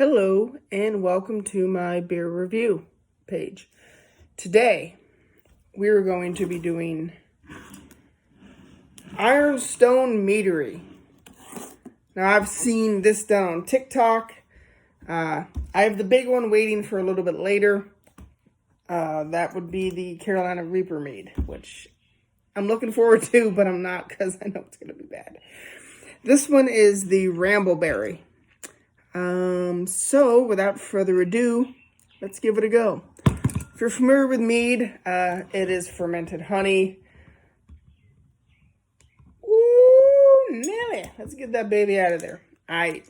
Hello and welcome to my beer review page. Today we are going to be doing Ironstone Meadery. Now I've seen this done on TikTok. I have the big one waiting for a little bit later. That would be the Carolina Reaper Mead, which I'm looking forward to, but I'm not because I know it's going to be bad. This one is the Brambleberry. So without further ado, let's give it a go. If you're familiar with mead, it is fermented honey. Ooh, Nelly. Let's get that baby out of there. Alright.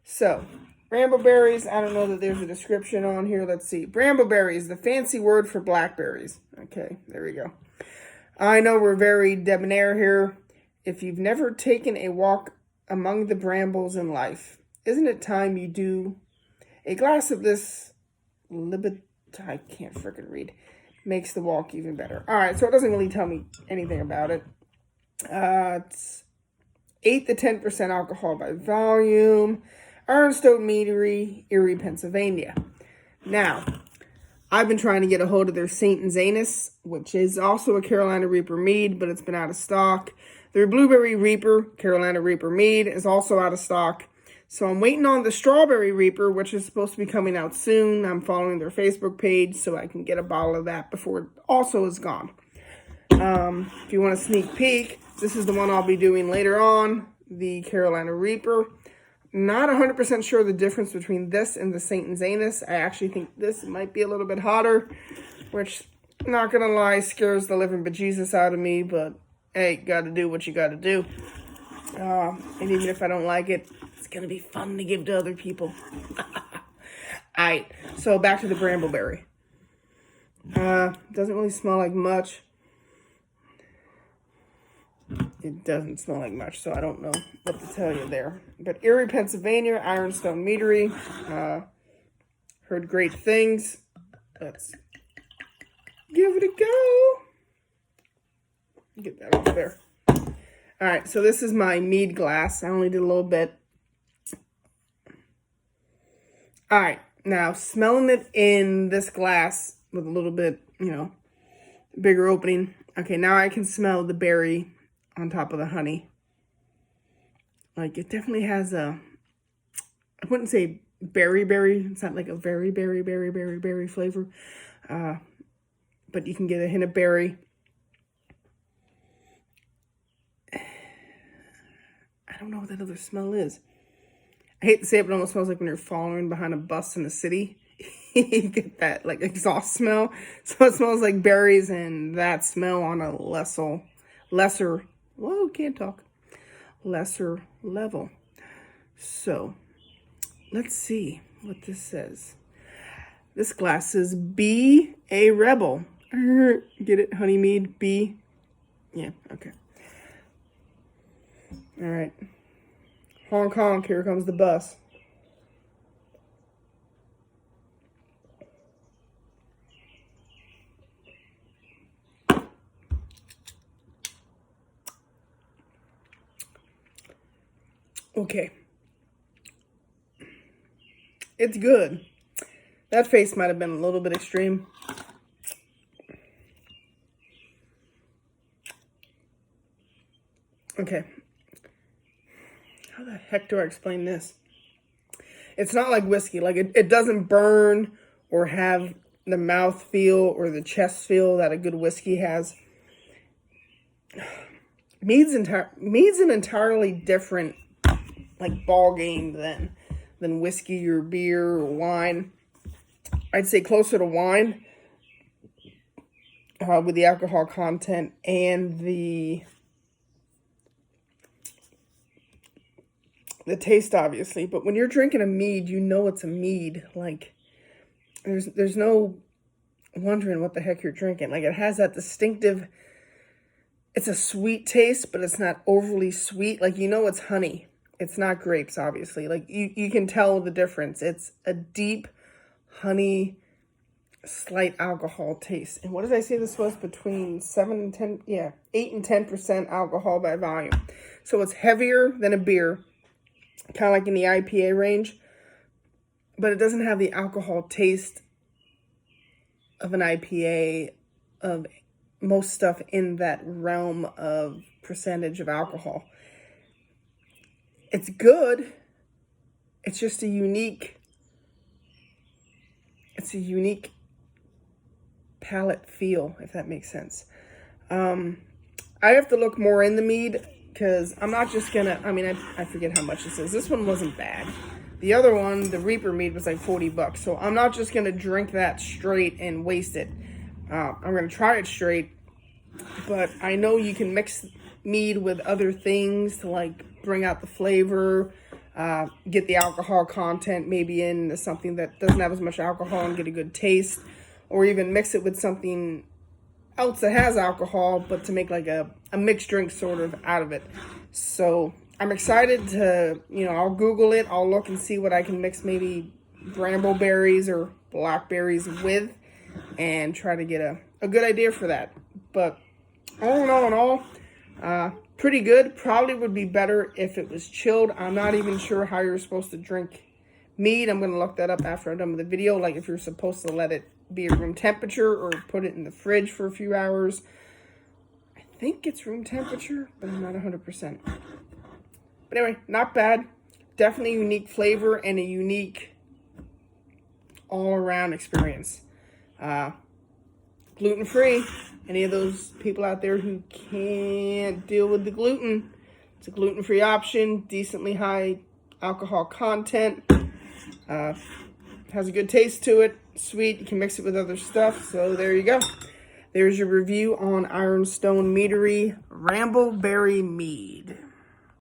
So, Brambleberries. I don't know that there's a description on here. Let's see. Brambleberries, the fancy word for blackberries. Okay, there we go. I know we're very debonair here. If you've never taken a walk among the brambles in life, isn't it time you do a glass of this I can't freaking read. Makes the walk even better. All right, so it doesn't really tell me anything about it. It's 8 to 10% alcohol by volume. Ironstone Meadery, Erie, Pennsylvania. Now, I've been trying to get a hold of their St. Zanus, which is also a Carolina Reaper Mead, but it's been out of stock. Their Blueberry Reaper, Carolina Reaper Mead, is also out of stock. So I'm waiting on the Strawberry Reaper, which is supposed to be coming out soon. I'm following their Facebook page so I can get a bottle of that before it also is gone. If you want a sneak peek, this is the one I'll be doing later on, the Carolina Reaper. Not 100% sure the difference between this and the St. Zanus. I actually think this might be a little bit hotter, which, not gonna lie, scares the living bejesus out of me, but hey, gotta do what you gotta do. And even if I don't like it, it's gonna be fun to give to other people. Alright, so back to the Brambleberry. Doesn't really smell like much. It doesn't smell like much, so I don't know what to tell you there. But Erie, Pennsylvania, Ironstone Meadery. Heard great things. Let's give it a go. Get that over there. All right, so this is my mead glass. I only did a little bit. All right, now smelling it in this glass with a little bit, bigger opening. Okay, now I can smell the berry on top of the honey. Like, it definitely has I wouldn't say berry. It's not like a very berry flavor. But you can get a hint of berry. I don't know what that other smell is. I hate to say it, but it almost smells like when you're following behind a bus in the city. You get that, like, exhaust smell. So it smells like berries and that smell on a lesser level. So, let's see what this says. This glass says, "Be a rebel." Get it? Honey mead, be. Yeah, okay. All right. Honk, honk, here comes the bus. Okay. It's good. That face might have been a little bit extreme. Okay. How the heck do I explain this? It's not like whiskey. Like, it doesn't burn or have the mouth feel or the chest feel that a good whiskey has. Mead's an entirely different, like, ball game than whiskey or beer or wine. I'd say closer to wine with the alcohol content and the taste, obviously. But when you're drinking a mead, you know it's a mead. Like, there's no wondering what the heck you're drinking. Like, it has that distinctive, it's a sweet taste, but it's not overly sweet. Like, it's honey. It's not grapes, obviously. Like, you can tell the difference. It's a deep honey, slight alcohol taste. And what did I say this was? Between 8 and 10% alcohol by volume. So it's heavier than a beer, kind of like in the IPA range, but it doesn't have the alcohol taste of an IPA, of most stuff in that realm of percentage of alcohol. It's good. It's just a unique palate feel, if that makes sense. I have to look more in the mead, because I'm not just gonna, I forget how much it says. This one wasn't bad. The other one, the Reaper mead, was like $40. So I'm not just gonna drink that straight and waste it. I'm gonna try it straight, but I know you can mix mead with other things to like bring out the flavor, get the alcohol content maybe into something that doesn't have as much alcohol and get a good taste, or even mix it with something else that has alcohol, but to make like a mixed drink sort of out of it. So I'm excited to, I'll Google it. I'll look and see what I can mix maybe brambleberries or blackberries with, and try to get a good idea for that. But all in all, pretty good. Probably would be better if it was chilled. I'm not even sure how you're supposed to drink mead. I'm going to look that up after I'm done with the video. Like if you're supposed to let it be at room temperature or put it in the fridge for a few hours. I think it's room temperature, but I'm not 100%. But anyway, not bad. Definitely unique flavor and a unique all-around experience. Gluten-free. Any of those people out there who can't deal with the gluten, it's a gluten-free option, decently high alcohol content, has a good taste to it, sweet. You can mix it with other stuff. So there you go. There's your review on Ironstone Meadery Brambleberry Mead.